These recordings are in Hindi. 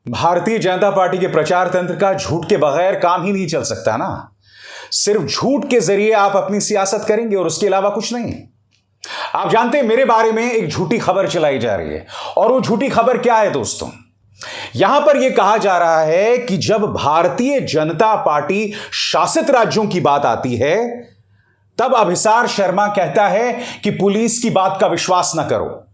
भारतीय जनता पार्टी के प्रचार तंत्र का झूठ के बगैर काम ही नहीं चल सकता ना। सिर्फ झूठ के जरिए आप अपनी सियासत करेंगे और उसके अलावा कुछ नहीं। आप जानते हैं मेरे बारे में एक झूठी खबर चलाई जा रही है, और वो झूठी खबर क्या है दोस्तों? यहां पर यह कहा जा रहा है कि जब भारतीय जनता पार्टी शासित राज्यों की बात आती है तब अभिसार शर्मा कहता है कि पुलिस की बात का विश्वास न करो,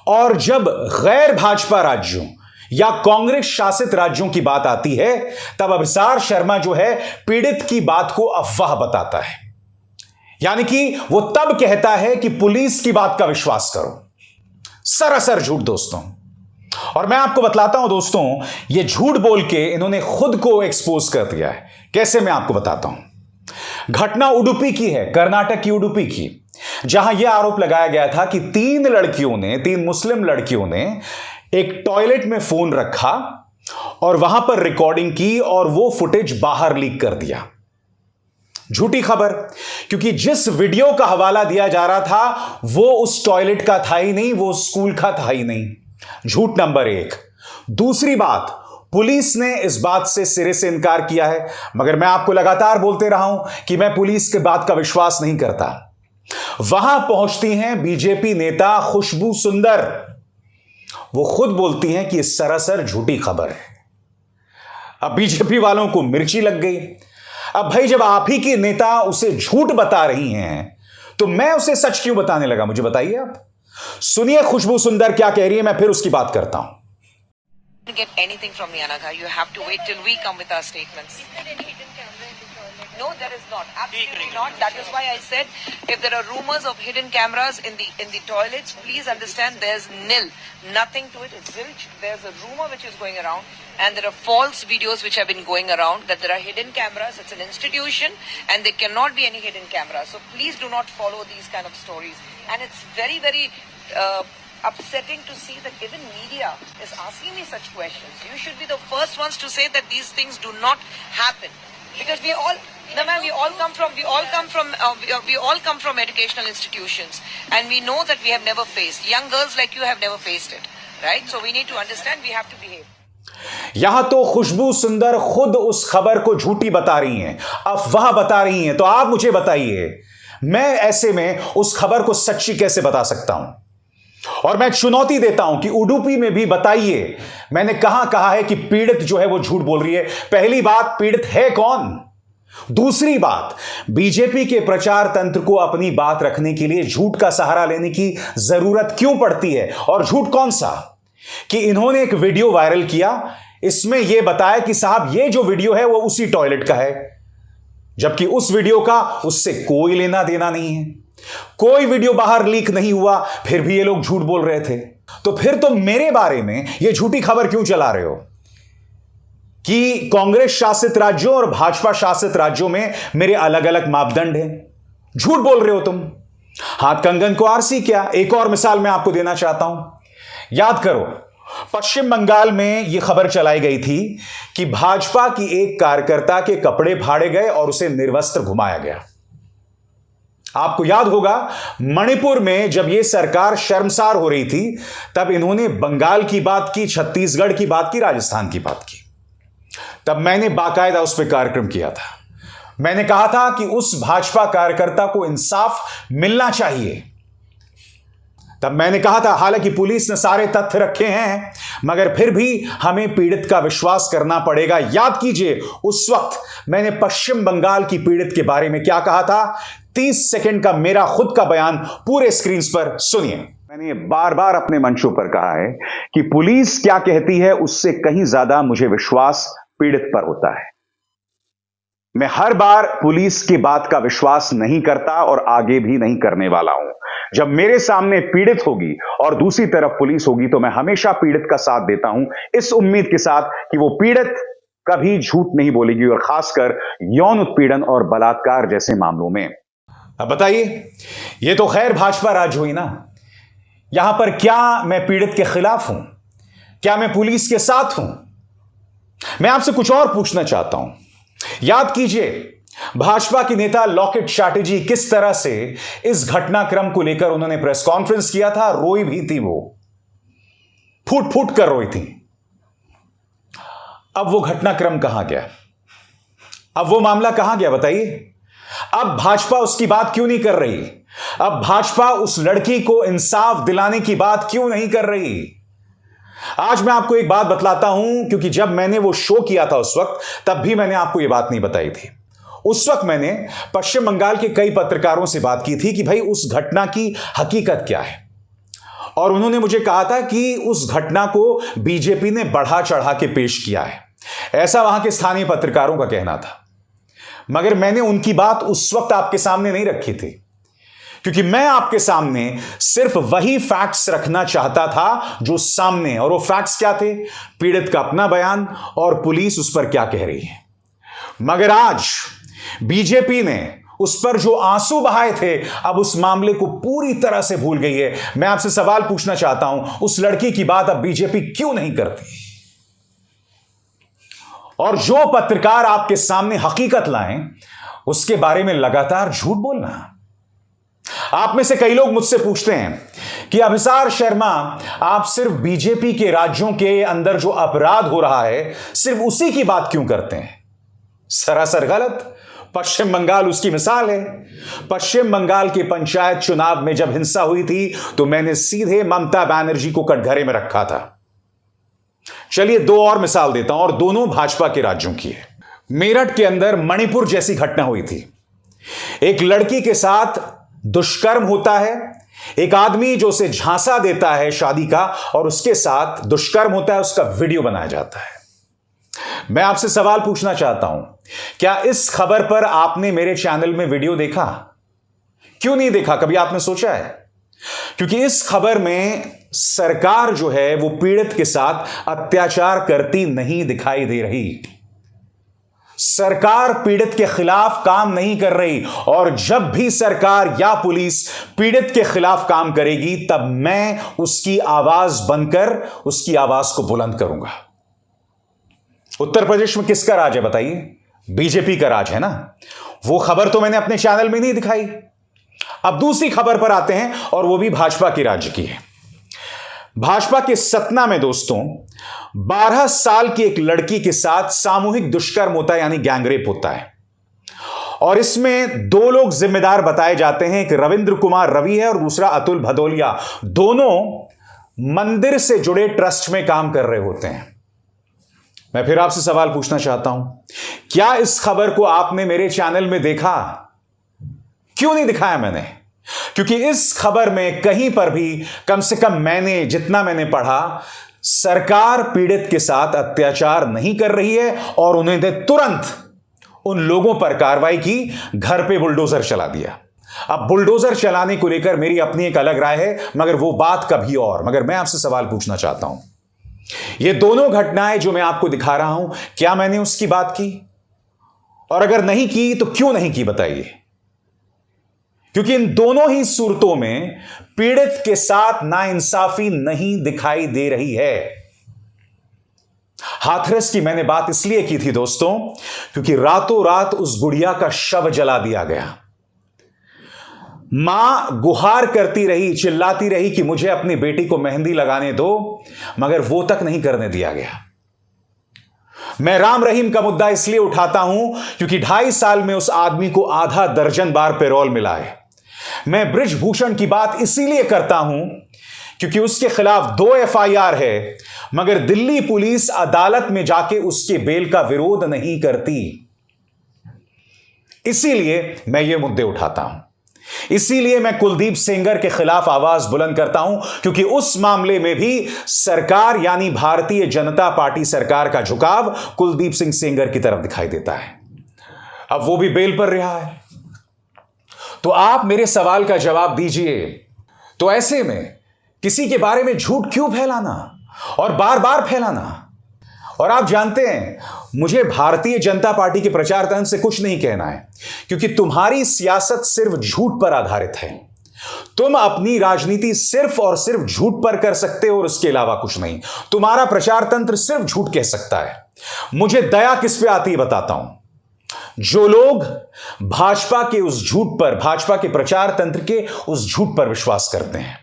और जब गैर भाजपा राज्यों या कांग्रेस शासित राज्यों की बात आती है तब अभिसार शर्मा जो है पीड़ित की बात को अफवाह बताता है। यानी कि वो तब कहता है कि पुलिस की बात का विश्वास करो। सरासर झूठ दोस्तों। और मैं आपको बतलाता हूं दोस्तों, ये झूठ बोल के इन्होंने खुद को एक्सपोज कर दिया है। कैसे, मैं आपको बताता हूं। घटना उडुपी की है, कर्नाटक की उडुपी की, जहां यह आरोप लगाया गया था कि तीन मुस्लिम लड़कियों ने एक टॉयलेट में फोन रखा और वहां पर रिकॉर्डिंग की और वो फुटेज बाहर लीक कर दिया। झूठी खबर, क्योंकि जिस वीडियो का हवाला दिया जा रहा था वो उस टॉयलेट का था ही नहीं, वो स्कूल का था ही नहीं। झूठ नंबर 1। दूसरी बात, पुलिस ने इस बात से सिरे से इनकार किया है, मगर मैं आपको लगातार बोलते रहा हूं कि मैं पुलिस के बात का विश्वास नहीं करता। वहां पहुंचती हैं बीजेपी नेता खुशबू सुंदर, वो खुद बोलती हैं कि सरासर झूठी खबर है। अब बीजेपी वालों को मिर्ची लग गई। अब भाई, जब आप ही की नेता उसे झूठ बता रही हैं तो मैं उसे सच क्यों बताने लगा? मुझे बताइए आप। सुनिए खुशबू सुंदर क्या कह रही है, मैं फिर उसकी बात करता हूं। Get anything from Yanagha. You have to wait till we come with our statements. No, there is not. Absolutely not. That is why I said, if there are rumors of hidden cameras in the toilets, please understand there's nil, nothing to it. It's zilch. There's a rumor which is going around, and there are false videos which have been going around that there are hidden cameras. It's an institution, and there cannot be any hidden cameras. So please do not follow these kind of stories. And it's very, very upsetting to see that even media is asking me such questions. You should be the first ones to say that these things do not happen, because we all come from educational institutions, and we know that we have never faced. Young girls like you have never faced it, right? So we need to understand, we have to behave. यहां तो खुशबू सुंदर खुद उस खबर को झूठी बता रही हैं, अफवाह बता रही हैं। तो आप मुझे बताइए, मैं ऐसे में उस खबर को सच्ची कैसे बता सकता हूं? और मैं चुनौती देता हूं कि उडुपी में भी बताइए मैंने कहां कहा है कि पीड़ित जो है वो झूठ बोल रही है। पहली बात, पीड़ित है कौन? दूसरी बात, बीजेपी के प्रचार तंत्र को अपनी बात रखने के लिए झूठ का सहारा लेने की जरूरत क्यों पड़ती है? और झूठ कौन सा? कि इन्होंने एक वीडियो वायरल किया, इसमें यह बताया कि साहब ये जो वीडियो है वो उसी टॉयलेट का है, जबकि उस वीडियो का उससे कोई लेना देना नहीं है। कोई वीडियो बाहर लीक नहीं हुआ, फिर भी ये लोग झूठ बोल रहे थे। तो फिर तुम मेरे बारे में ये झूठी खबर क्यों चला रहे हो कि कांग्रेस शासित राज्यों और भाजपा शासित राज्यों में मेरे अलग अलग मापदंड हैं? झूठ बोल रहे हो तुम। हाथ कंगन को आरसी क्या? एक और मिसाल मैं आपको देना चाहता हूं। याद करो, पश्चिम बंगाल में यह खबर चलाई गई थी कि भाजपा की एक कार्यकर्ता के कपड़े फाड़े गए और उसे निर्वस्त्र घुमाया गया। आपको याद होगा, मणिपुर में जब यह सरकार शर्मसार हो रही थी तब इन्होंने बंगाल की बात की, छत्तीसगढ़ की बात की, राजस्थान की बात की। तब मैंने बाकायदा उस पर कार्यक्रम किया था। मैंने कहा था कि उस भाजपा कार्यकर्ता को इंसाफ मिलना चाहिए। तब मैंने कहा था, हालांकि पुलिस ने सारे तथ्य रखे हैं मगर फिर भी हमें पीड़ित का विश्वास करना पड़ेगा। याद कीजिए, उस वक्त मैंने पश्चिम बंगाल की पीड़ित के बारे में क्या कहा था। 30 सेकंड का मेरा खुद का बयान पूरे स्क्रीन पर सुनिए। मैंने बार बार अपने मंचों पर कहा है कि पुलिस क्या कहती है उससे कहीं ज्यादा मुझे विश्वास पीड़ित पर होता है। मैं हर बार पुलिस की बात का विश्वास नहीं करता और आगे भी नहीं करने वाला हूं। जब मेरे सामने पीड़ित होगी और दूसरी तरफ पुलिस होगी तो मैं हमेशा पीड़ित का साथ देता हूं, इस उम्मीद के साथ कि वो पीड़ित कभी झूठ नहीं बोलेगी, और खासकर यौन उत्पीड़न और बलात्कार जैसे मामलों में। अब बताइए, ये तो खैर भाजपा राज हुई ना। यहां पर क्या मैं पीड़ित के खिलाफ हूं? क्या मैं पुलिस के साथ हूं? मैं आपसे कुछ और पूछना चाहता हूं। याद कीजिए, भाजपा की नेता लॉकेट चैटर्जी किस तरह से इस घटनाक्रम को लेकर उन्होंने प्रेस कॉन्फ्रेंस किया था। रोई भी थी, वो फूट फूट कर रोई थी। अब वो घटनाक्रम कहां गया? अब वो मामला कहां गया बताइए? अब भाजपा उसकी बात क्यों नहीं कर रही? अब भाजपा उस लड़की को इंसाफ दिलाने की बात क्यों नहीं कर रही? आज मैं आपको एक बात बतलाता हूं, क्योंकि जब मैंने वो शो किया था उस वक्त, तब भी मैंने आपको ये बात नहीं बताई थी। उस वक्त मैंने पश्चिम बंगाल के कई पत्रकारों से बात की थी कि भाई उस घटना की हकीकत क्या है, और उन्होंने मुझे कहा था कि उस घटना को बीजेपी ने बढ़ा चढ़ा के पेश किया है, ऐसा वहां के स्थानीय पत्रकारों का कहना था। मगर मैंने उनकी बात उस वक्त आपके सामने नहीं रखी थी, क्योंकि मैं आपके सामने सिर्फ वही फैक्ट्स रखना चाहता था जो सामने, और वो फैक्ट्स क्या थे? पीड़ित का अपना बयान और पुलिस उस पर क्या कह रही है। मगर आज बीजेपी ने उस पर जो आंसू बहाए थे, अब उस मामले को पूरी तरह से भूल गई है। मैं आपसे सवाल पूछना चाहता हूं, उस लड़की की बात अब बीजेपी क्यों नहीं करती? और जो पत्रकार आपके सामने हकीकत लाएं, उसके बारे में लगातार झूठ बोलना। आप में से कई लोग मुझसे पूछते हैं कि अभिसार शर्मा, आप सिर्फ बीजेपी के राज्यों के अंदर जो अपराध हो रहा है, सिर्फ उसी की बात क्यों करते हैं? सरासर गलत। पश्चिम बंगाल उसकी मिसाल है। पश्चिम बंगाल के पंचायत चुनाव में जब हिंसा हुई थी, तो मैंने सीधे ममता बनर्जी को कटघरे में रखा था। चलिए दो और मिसाल देता हूं, और दोनों भाजपा के राज्यों की है। मेरठ के अंदर मणिपुर जैसी घटना हुई थी। एक लड़की के साथ दुष्कर्म होता है, एक आदमी जो उसे झांसा देता है शादी का, और उसके साथ दुष्कर्म होता है, उसका वीडियो बनाया जाता है। मैं आपसे सवाल पूछना चाहता हूं, क्या इस खबर पर आपने मेरे चैनल में वीडियो देखा? क्यों नहीं देखा? कभी आपने सोचा है? क्योंकि इस खबर में सरकार जो है वो पीड़ित के साथ अत्याचार करती नहीं दिखाई दे रही। सरकार पीड़ित के खिलाफ काम नहीं कर रही, और जब भी सरकार या पुलिस पीड़ित के खिलाफ काम करेगी, तब मैं उसकी आवाज बनकर उसकी आवाज को बुलंद करूंगा। उत्तर प्रदेश में किसका राज है बताइए? बीजेपी का राज है ना। वो खबर तो मैंने अपने चैनल में नहीं दिखाई। अब दूसरी खबर पर आते हैं, और वो भी भाजपा के राज्य की है। भाजपा के सतना में दोस्तों 12 साल की एक लड़की के साथ सामूहिक दुष्कर्म होता है, यानी गैंगरेप होता है। और इसमें दो लोग जिम्मेदार बताए जाते हैं, एक रविंद्र कुमार रवि है और दूसरा अतुल भदौलिया। दोनों मंदिर से जुड़े ट्रस्ट में काम कर रहे होते हैं। मैं फिर आपसे सवाल पूछना चाहता हूं, क्या इस खबर को आपने मेरे चैनल में देखा? क्यों नहीं दिखाया मैंने? क्योंकि इस खबर में कहीं पर भी, कम से कम जितना मैंने पढ़ा, सरकार पीड़ित के साथ अत्याचार नहीं कर रही है, और उन्होंने तुरंत उन लोगों पर कार्रवाई की, घर पे बुलडोजर चला दिया। अब बुलडोजर चलाने को लेकर मेरी अपनी एक अलग राय है, मगर वो बात कभी और। मगर मैं आपसे सवाल पूछना चाहता हूं, ये दोनों घटनाएं जो मैं आपको दिखा रहा हूं, क्या मैंने उसकी बात की? और अगर नहीं की तो क्यों नहीं की बताइए? क्योंकि इन दोनों ही सूरतों में पीड़ित के साथ नाइंसाफी नहीं दिखाई दे रही है। हाथरस की मैंने बात इसलिए की थी दोस्तों, क्योंकि रातों रात उस गुड़िया का शव जला दिया गया। मां गुहार करती रही, चिल्लाती रही कि मुझे अपनी बेटी को मेहंदी लगाने दो, मगर वो तक नहीं करने दिया गया। मैं राम रहीम का मुद्दा इसलिए उठाता हूं क्योंकि 2.5 साल में उस आदमी को आधा दर्जन बार पैरोल मिला है। मैं बृजभूषण की बात इसीलिए करता हूं क्योंकि उसके खिलाफ 2 FIR है, मगर दिल्ली पुलिस अदालत में जाके उसके बेल का विरोध नहीं करती। इसीलिए मैं ये मुद्दे उठाता हूं, इसीलिए मैं कुलदीप सेंगर के खिलाफ आवाज बुलंद करता हूं, क्योंकि उस मामले में भी सरकार यानी भारतीय जनता पार्टी सरकार का झुकाव कुलदीप सिंह सेंगर की तरफ दिखाई देता है। अब वो भी बेल पर रहा है। तो आप मेरे सवाल का जवाब दीजिए, तो ऐसे में किसी के बारे में झूठ क्यों फैलाना और बार बार फैलाना? और आप जानते हैं, मुझे भारतीय जनता पार्टी के प्रचार तंत्र से कुछ नहीं कहना है, क्योंकि तुम्हारी सियासत सिर्फ झूठ पर आधारित है। तुम अपनी राजनीति सिर्फ और सिर्फ झूठ पर कर सकते हो और उसके अलावा कुछ नहीं। तुम्हारा प्रचार तंत्र सिर्फ झूठ कह सकता है। मुझे दया किस पे आती है बताता हूं। जो लोग भाजपा के उस झूठ पर, भाजपा के प्रचार तंत्र के उस झूठ पर विश्वास करते हैं,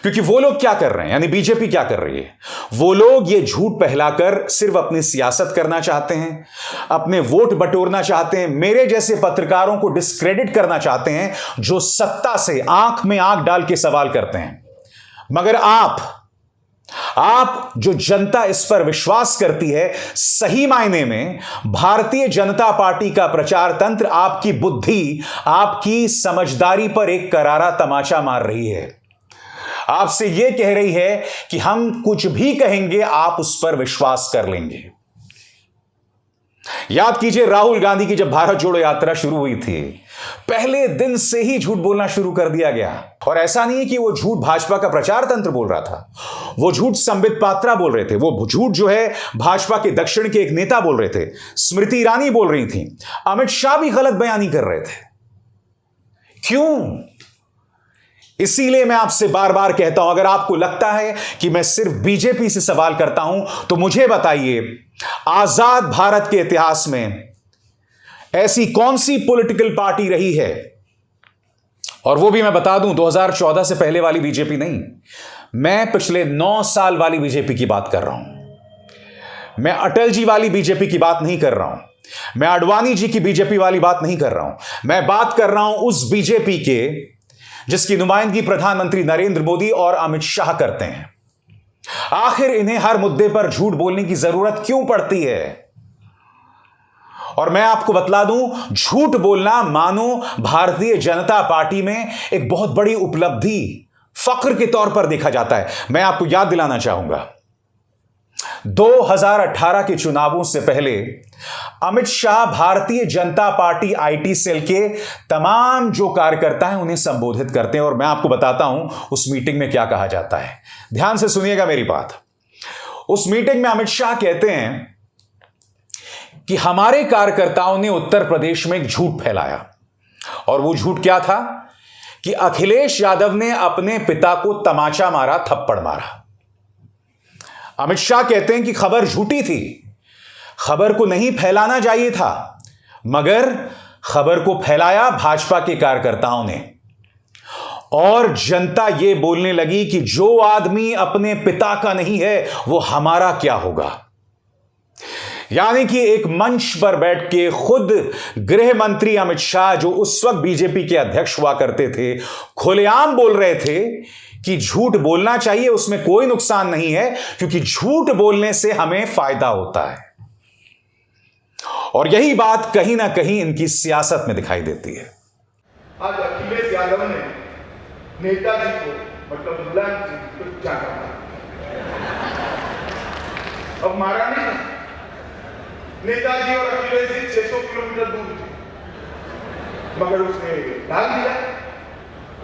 क्योंकि वो लोग क्या कर रहे हैं, यानी बीजेपी क्या कर रही है, वो लोग ये झूठ फैलाकर सिर्फ अपनी सियासत करना चाहते हैं, अपने वोट बटोरना चाहते हैं, मेरे जैसे पत्रकारों को डिस्क्रेडिट करना चाहते हैं जो सत्ता से आंख में आंख डाल के सवाल करते हैं। मगर आप जो जनता इस पर विश्वास करती है, सही मायने में भारतीय जनता पार्टी का प्रचार तंत्र आपकी बुद्धि, आपकी समझदारी पर एक करारा तमाचा मार रही है। आपसे यह कह रही है कि हम कुछ भी कहेंगे आप उस पर विश्वास कर लेंगे। याद कीजिए, राहुल गांधी की जब भारत जोड़ो यात्रा शुरू हुई थी, पहले दिन से ही झूठ बोलना शुरू कर दिया गया। और ऐसा नहीं है कि वो झूठ भाजपा का प्रचार तंत्र बोल रहा था, वो झूठ संबित पात्रा बोल रहे थे, वो झूठ जो है भाजपा के दक्षिण के एक नेता बोल रहे थे, स्मृति ईरानी बोल रही थी, अमित शाह भी गलत बयानी कर रहे थे। क्यों? इसीलिए मैं आपसे बार बार कहता हूं, अगर आपको लगता है कि मैं सिर्फ बीजेपी से सवाल करता हूं, तो मुझे बताइए, आजाद भारत के इतिहास में ऐसी कौन सी पॉलिटिकल पार्टी रही है, और वो भी मैं बता दूं 2014 से पहले वाली बीजेपी नहीं, मैं पिछले 9 साल वाली बीजेपी की बात कर रहा हूं। मैं अटल जी वाली बीजेपी की बात नहीं कर रहा हूं, मैं आडवाणी जी की बीजेपी वाली बात नहीं कर रहा हूं। मैं बात कर रहा हूं उस बीजेपी के जिसकी नुमाइंदगी प्रधानमंत्री नरेंद्र मोदी और अमित शाह करते हैं। आखिर इन्हें हर मुद्दे पर झूठ बोलने की जरूरत क्यों पड़ती है? और मैं आपको बतला दूं, झूठ बोलना मानो भारतीय जनता पार्टी में एक बहुत बड़ी उपलब्धि, फख्र के तौर पर देखा जाता है। मैं आपको याद दिलाना चाहूंगा, 2018 के चुनावों से पहले Amit Shah Bharatiya Janata party IT cell के तमाम जो कार्यकर्ता हैं उन्हें संबोधित करते हैं, और मैं आपको बताता हूं उस मीटिंग में क्या कहा जाता है। ध्यान से सुनिएगा मेरी बात। उस मीटिंग में अमित शाह कहते हैं कि हमारे कार्यकर्ताओं ने उत्तर प्रदेश में एक झूठ फैलाया, और वो झूठ क्या था कि अखिलेश यादव ने अपने पिता को तमाचा मारा, थप्पड़ मारा। अमित शाह कहते हैं कि खबर झूठी थी, खबर को नहीं फैलाना चाहिए था, मगर खबर को फैलाया भाजपा के कार्यकर्ताओं ने, और जनता यह बोलने लगी कि जो आदमी अपने पिता का नहीं है वो हमारा क्या होगा। यानी कि एक मंच पर बैठ के खुद गृह मंत्री अमित शाह, जो उस वक्त बीजेपी के अध्यक्ष हुआ करते थे, खुलेआम बोल रहे थे कि झूठ बोलना चाहिए, उसमें कोई नुकसान नहीं है, क्योंकि झूठ बोलने से हमें फायदा होता है। और यही बात कहीं ना कहीं इनकी सियासत में दिखाई देती है। आज अखिलेश यादव ने नेताजी को, मतलब मुलायम सिंह को चाटा मारा। अब मारा नहीं, नेताजी और अखिलेश जी 600 किलोमीटर दूर थे, मगर उसने डाल दिया,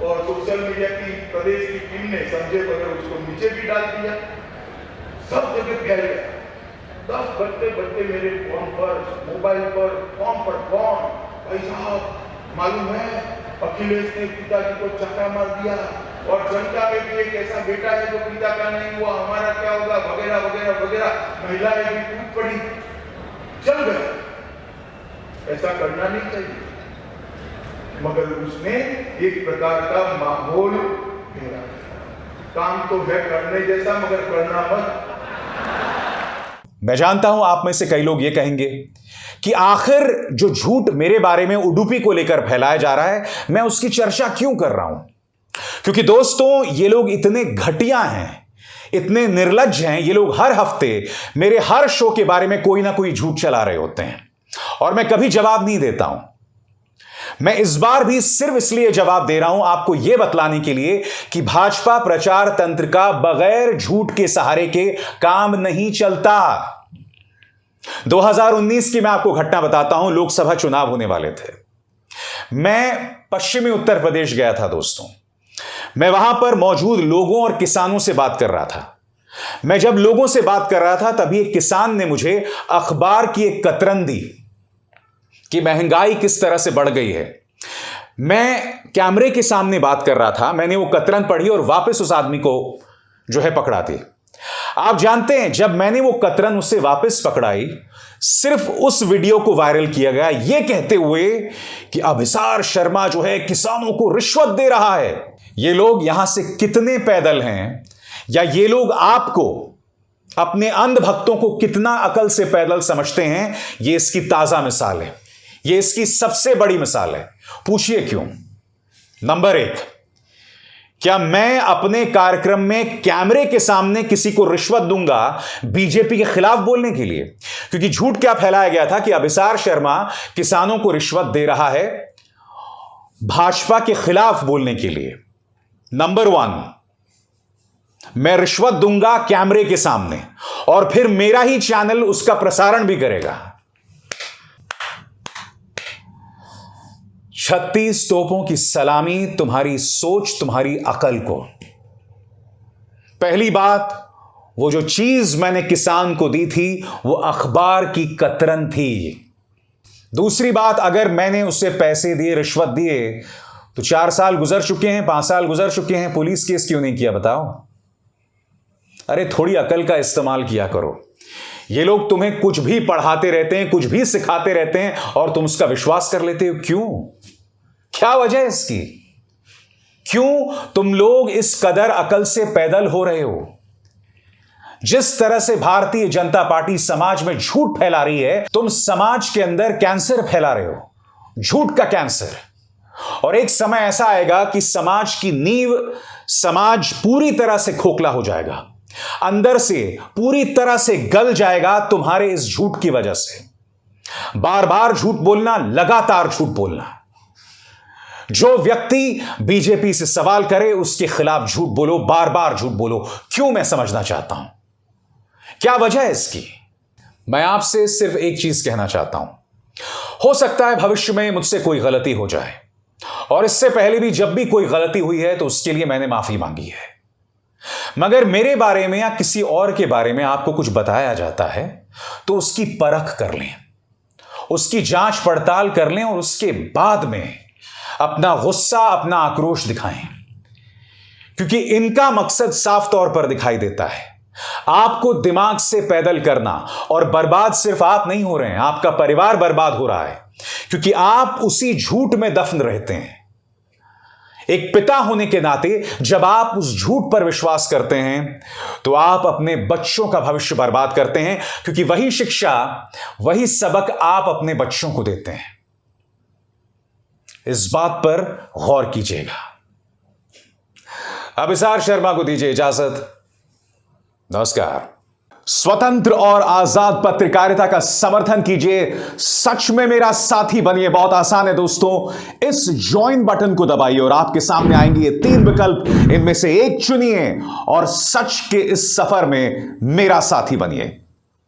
और सोशल मीडिया की प्रदेश की टीम ने संजय बगैर उसको नीचे भी डाल दिया, सब जगह फैल गया। 10 बजते मेरे फोन पर, मोबाइल पर, फोन, भाई साहब मालूम है अखिलेश ने पिताजी को चक्का मार दिया, और जनता में भी एक ऐसा बेटा है जो पिता का नहीं हुआ, हमारा क्या होगा, वगैरह वगैरह वगैरह। महिलाएं भी टूट पड़ी, चल गए। ऐसा करना नहीं चाहिए, मगर उसने एक प्रकार का माहौल घेरा। काम तो है करने जैसा, मगर करना मत। मैं जानता हूं आप में से कई लोग ये कहेंगे कि आखिर जो झूठ मेरे बारे में उडुपी को लेकर फैलाया जा रहा है, मैं उसकी चर्चा क्यों कर रहा हूं? क्योंकि दोस्तों, ये लोग इतने घटिया हैं, इतने निर्लज्ज हैं, ये लोग हर हफ्ते मेरे हर शो के बारे में कोई ना कोई झूठ चला रहे होते हैं, और मैं कभी जवाब नहीं देता हूं। मैं इस बार भी सिर्फ इसलिए जवाब दे रहा हूं, आपको यह बतलाने के लिए कि भाजपा प्रचार तंत्र का बगैर झूठ के सहारे के काम नहीं चलता। 2019 की मैं आपको घटना बताता हूं, लोकसभा चुनाव होने वाले थे। मैं पश्चिमी उत्तर प्रदेश गया था दोस्तों। मैं वहां पर मौजूद लोगों और किसानों से बात कर रहा था। मैं जब लोगों से बात कर रहा था, तभी एक किसान ने मुझे अखबार की एक कतरन दी कि महंगाई किस तरह से बढ़ गई है। मैं कैमरे के सामने बात कर रहा था, मैंने वो कतरन पढ़ी और वापस उस आदमी को जो है पकड़ा दी। आप जानते हैं, जब मैंने वो कतरन उससे वापस पकड़ाई, सिर्फ उस वीडियो को वायरल किया गया ये कहते हुए कि अभिसार शर्मा जो है किसानों को रिश्वत दे रहा है। ये लोग यहां से कितने पैदल हैं, या ये लोग आपको, अपने अंध भक्तों को कितना अकल से पैदल समझते हैं, ये इसकी ताजा मिसाल है। ये इसकी सबसे बड़ी मिसाल है। पूछिए क्यों? नंबर 1, क्या मैं अपने कार्यक्रम में कैमरे के सामने किसी को रिश्वत दूंगा बीजेपी के खिलाफ बोलने के लिए? क्योंकि झूठ क्या फैलाया गया था कि अभिसार शर्मा किसानों को रिश्वत दे रहा है भाजपा के खिलाफ बोलने के लिए। नंबर 1, मैं रिश्वत दूंगा कैमरे के सामने और फिर मेरा ही चैनल उसका प्रसारण भी करेगा। 36 तोपों की सलामी तुम्हारी सोच, तुम्हारी अकल को। पहली बात, वो जो चीज मैंने किसान को दी थी वो अखबार की कतरन थी। दूसरी बात, अगर मैंने उसे पैसे दिए, रिश्वत दिए, तो 4 साल गुजर चुके हैं, 5 साल गुजर चुके हैं, पुलिस केस क्यों नहीं किया बताओ? अरे थोड़ी अकल का इस्तेमाल किया करो। ये लोग तुम्हें कुछ भी पढ़ाते रहते हैं, कुछ भी सिखाते रहते हैं और तुम उसका विश्वास कर लेते हो। क्यों? क्या वजह है इसकी? क्यों तुम लोग इस कदर अकल से पैदल हो रहे हो? जिस तरह से भारतीय जनता पार्टी समाज में झूठ फैला रही है, तुम समाज के अंदर कैंसर फैला रहे हो, झूठ का कैंसर। और एक समय ऐसा आएगा कि समाज की नींव, समाज पूरी तरह से खोखला हो जाएगा, अंदर से पूरी तरह से गल जाएगा तुम्हारे इस झूठ की वजह से। बार बार झूठ बोलना, लगातार झूठ बोलना। जो व्यक्ति बीजेपी से सवाल करे उसके खिलाफ झूठ बोलो, बार बार झूठ बोलो। क्यों? मैं समझना चाहता हूं क्या वजह है इसकी। मैं आपसे सिर्फ एक चीज कहना चाहता हूं, हो सकता है भविष्य में मुझसे कोई गलती हो जाए, और इससे पहले भी जब भी कोई गलती हुई है तो उसके लिए मैंने माफी मांगी है। मगर मेरे बारे में या किसी और के बारे में आपको कुछ बताया जाता है तो उसकी परख कर लें, उसकी जांच पड़ताल कर लें और उसके बाद में अपना गुस्सा, अपना आक्रोश दिखाएं। क्योंकि इनका मकसद साफ तौर पर दिखाई देता है, आपको दिमाग से पैदल करना। और बर्बाद सिर्फ आप नहीं हो रहे हैं, आपका परिवार बर्बाद हो रहा है, क्योंकि आप उसी झूठ में दफन रहते हैं। एक पिता होने के नाते जब आप उस झूठ पर विश्वास करते हैं तो आप अपने बच्चों का भविष्य बर्बाद करते हैं, क्योंकि वही शिक्षा, वही सबक आप अपने बच्चों को देते हैं। इस बात पर गौर कीजिएगा। अभिसार शर्मा को दीजिए इजाजत। नमस्कार। स्वतंत्र और आजाद पत्रकारिता का समर्थन कीजिए, सच में मेरा साथी बनिए। बहुत आसान है दोस्तों, इस ज्वाइन बटन को दबाइए और आपके सामने आएंगे ये 3 विकल्प, इनमें से एक चुनिए और सच के इस सफर में मेरा साथी बनिए।